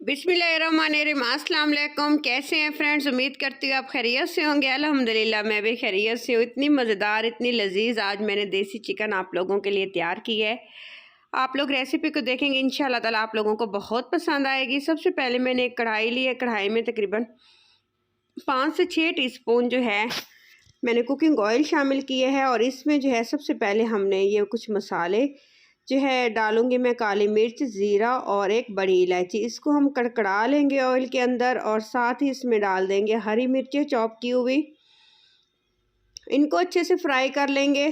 बिस्मिल्लाहिर्रहमानिर्रहीम। अस्सलाम वालेकुम। कैसे हैं फ्रेंड्स? उम्मीद करती हूँ आप खैरियत से होंगे। अल्हम्दुलिल्लाह मैं भी खैरियत से हूँ। इतनी मज़ेदार, इतनी लजीज आज मैंने देसी चिकन आप लोगों के लिए तैयार की है। आप लोग रेसिपी को देखेंगे इंशाल्लाह ताला आप लोगों को बहुत पसंद आएगी। सबसे पहले मैंने एक कढ़ाई ली है। कढ़ाई में तकरीबन 5 से 6 टीस्पून जो है मैंने कुकिंग ऑयल शामिल किए हैं और इसमें जो है सबसे पहले हमने ये कुछ मसाले जो है डालूंगी मैं। काली मिर्च, ज़ीरा और एक बड़ी इलायची, इसको हम कड़कड़ा लेंगे ऑयल के अंदर और साथ ही इसमें डाल देंगे हरी मिर्चें चॉप की हुई। इनको अच्छे से फ्राई कर लेंगे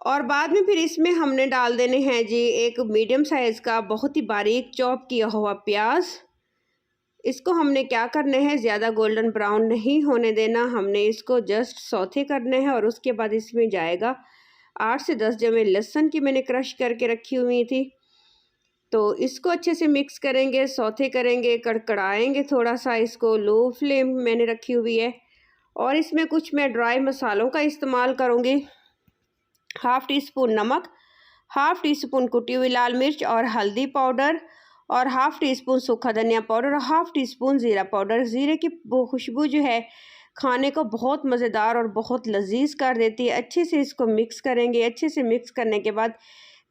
और बाद में फिर इसमें हमने डाल देने हैं जी एक मीडियम साइज़ का बहुत ही बारीक चॉप किया हुआ प्याज। इसको हमने क्या करना है, ज़्यादा गोल्डन ब्राउन नहीं होने देना, हमने इसको जस्ट सौथे करने हैं। और उसके बाद इसमें जाएगा 8 से 10 जमे लहसुन की मैंने क्रश करके रखी हुई थी। तो इसको अच्छे से मिक्स करेंगे, सौथे करेंगे, कड़कड़ाएंगे थोड़ा सा। इसको लो फ्लेम मैंने रखी हुई है और इसमें कुछ मैं ड्राई मसालों का इस्तेमाल करूँगी। 1/2 टीस्पून नमक, 1/2 टीस्पून कुटी हुई लाल मिर्च और हल्दी पाउडर और 1/2 टीस्पून सूखा धनिया पाउडर और 1/2 टीस्पून ज़ीरा पाउडर। ज़ीरे की खुशबू जो है खाने को बहुत मज़ेदार और बहुत लजीज कर देती है। अच्छे से इसको मिक्स करेंगे। अच्छे से मिक्स करने के बाद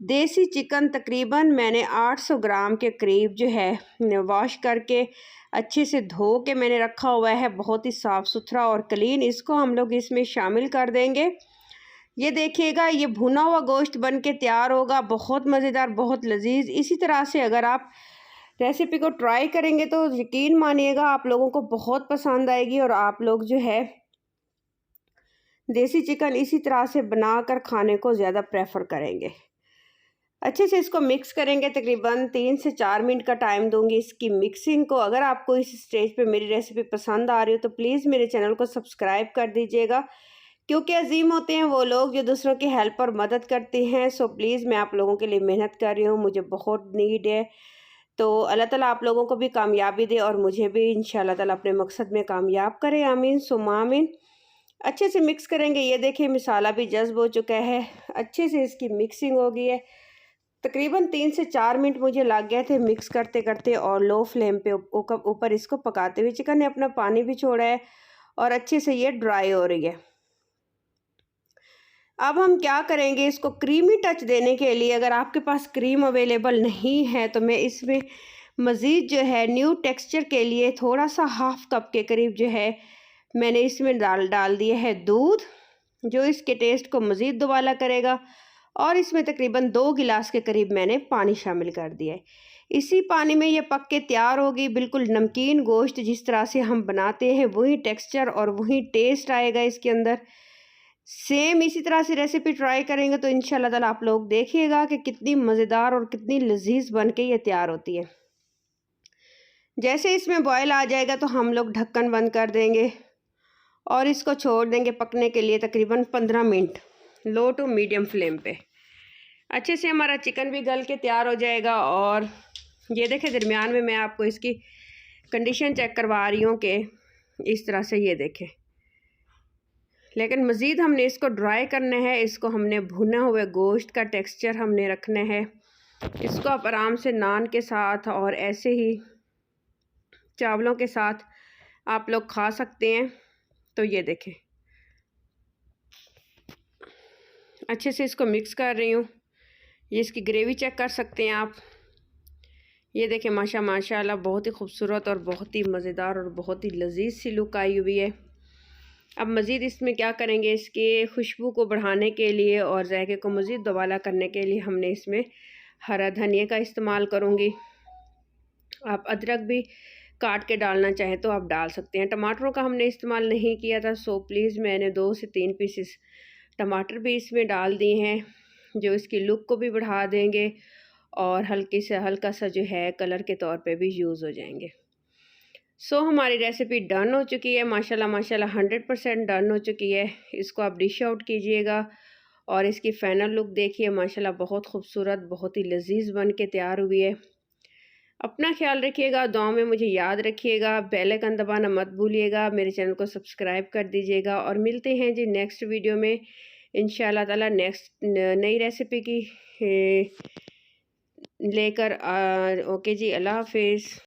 देसी चिकन तकरीबन मैंने 800 ग्राम के करीब जो है वॉश करके अच्छे से धो के मैंने रखा हुआ है, बहुत ही साफ़ सुथरा और क्लीन। इसको हम लोग इसमें शामिल कर देंगे। ये देखिएगा ये भुना हुआ गोश्त बन के तैयार होगा, बहुत मज़ेदार, बहुत लजीज। इसी तरह से अगर आप रेसिपी को ट्राई करेंगे तो यकीन मानिएगा आप लोगों को बहुत पसंद आएगी और आप लोग जो है देसी चिकन इसी तरह से बनाकर खाने को ज़्यादा प्रेफर करेंगे। अच्छे से इसको मिक्स करेंगे। तकरीबन 3 से 4 मिनट का टाइम दूंगी इसकी मिक्सिंग को। अगर आपको इस स्टेज पे मेरी रेसिपी पसंद आ रही हो तो प्लीज़ मेरे चैनल को सब्सक्राइब कर दीजिएगा, क्योंकि अजीम होते हैं वो लोग जो दूसरों की हेल्प और मदद करते हैं। सो प्लीज़ मैं आप लोगों के लिए मेहनत कर रही हूँ, मुझे बहुत नीड है। तो अल्लाह ताला आप लोगों को भी कामयाबी दे और मुझे भी इंशाल्लाह ताला अपने मकसद में कामयाब करे। आमीन सुम्मा आमीन। अच्छे से मिक्स करेंगे। ये देखिए मसाला भी जज्ब हो चुका है, अच्छे से इसकी मिक्सिंग हो गई है। तकरीबन 3 से 4 मिनट मुझे लग गए थे मिक्स करते करते और लो फ्लेम पे ऊपर इसको पकाते हुए। चिकन ने अपना पानी भी छोड़ा है और अच्छे से ये ड्राई हो रही है। अब हम क्या करेंगे, इसको क्रीमी टच देने के लिए अगर आपके पास क्रीम अवेलेबल नहीं है तो मैं इसमें मज़ीद जो है न्यू टेक्सचर के लिए थोड़ा सा 1/2 कप के करीब जो है मैंने इसमें डाल दिया है दूध, जो इसके टेस्ट को मज़ीद दुबाला करेगा। और इसमें तकरीबन 2 गिलास के करीब मैंने पानी शामिल कर दिया है। इसी पानी में ये पक के तैयार होगी। बिल्कुल नमकीन गोश्त जिस तरह से हम बनाते हैं वही टेक्सचर और वही टेस्ट आएगा इसके अंदर। सेम इसी तरह से रेसिपी ट्राई करेंगे तो इंशाल्लाह ताला आप लोग देखिएगा कि कितनी मज़ेदार और कितनी लजीज बन के ये तैयार होती है। जैसे इसमें बॉयल आ जाएगा तो हम लोग ढक्कन बंद कर देंगे और इसको छोड़ देंगे पकने के लिए तकरीबन 15 minute low to medium flame पे। अच्छे से हमारा चिकन भी गल के तैयार हो जाएगा। और ये देखें दरमियान में मैं आपको इसकी कंडीशन चेक करवा रही हूँ कि इस तरह से ये देखें। लेकिन मज़ीद हमने इसको ड्राई करना है। इसको हमने भुना हुए गोश्त का टेक्सचर हमने रखना है। इसको आप आराम से नान के साथ और ऐसे ही चावलों के साथ आप लोग खा सकते हैं। तो ये देखें अच्छे से इसको मिक्स कर रही हूँ। ये इसकी ग्रेवी चेक कर सकते हैं आप। ये देखें माशाल्लाह बहुत ही खूबसूरत और बहुत ही मज़ेदार और बहुत ही लजीज सी लुक आई हुई है। अब मज़ीद इसमें क्या करेंगे, इसके खुशबू को बढ़ाने के लिए और जायके को मज़ीद दोबाला करने के लिए हमने इसमें हरा धनिया का इस्तेमाल करूँगी। आप अदरक भी काट के डालना चाहें तो आप डाल सकते हैं। टमाटरों का हमने इस्तेमाल नहीं किया था, सो प्लीज़ मैंने 2 से 3 पीसेस टमाटर भी इसमें डाल दिए हैं, जो इसकी लुक को भी बढ़ा देंगे और हल्का सा जो है कलर के तौर पे भी यूज़ हो जाएंगे। सो हमारी रेसिपी डन हो चुकी है। माशाल्लाह 100% डन हो चुकी है। इसको आप डिश आउट कीजिएगा और इसकी फ़ाइनल लुक देखिए। माशाल्लाह बहुत खूबसूरत, बहुत ही लजीज बन के तैयार हुई है। अपना ख्याल रखिएगा, दुआ में मुझे याद रखिएगा, बेल आइकन दबाना मत भूलिएगा, मेरे चैनल को सब्सक्राइब कर दीजिएगा और मिलते हैं जी नेक्स्ट वीडियो में इंशाल्लाह ताला नेक्स्ट नई रेसिपी की लेकर। ओके जी, अल्लाह हाफिज़।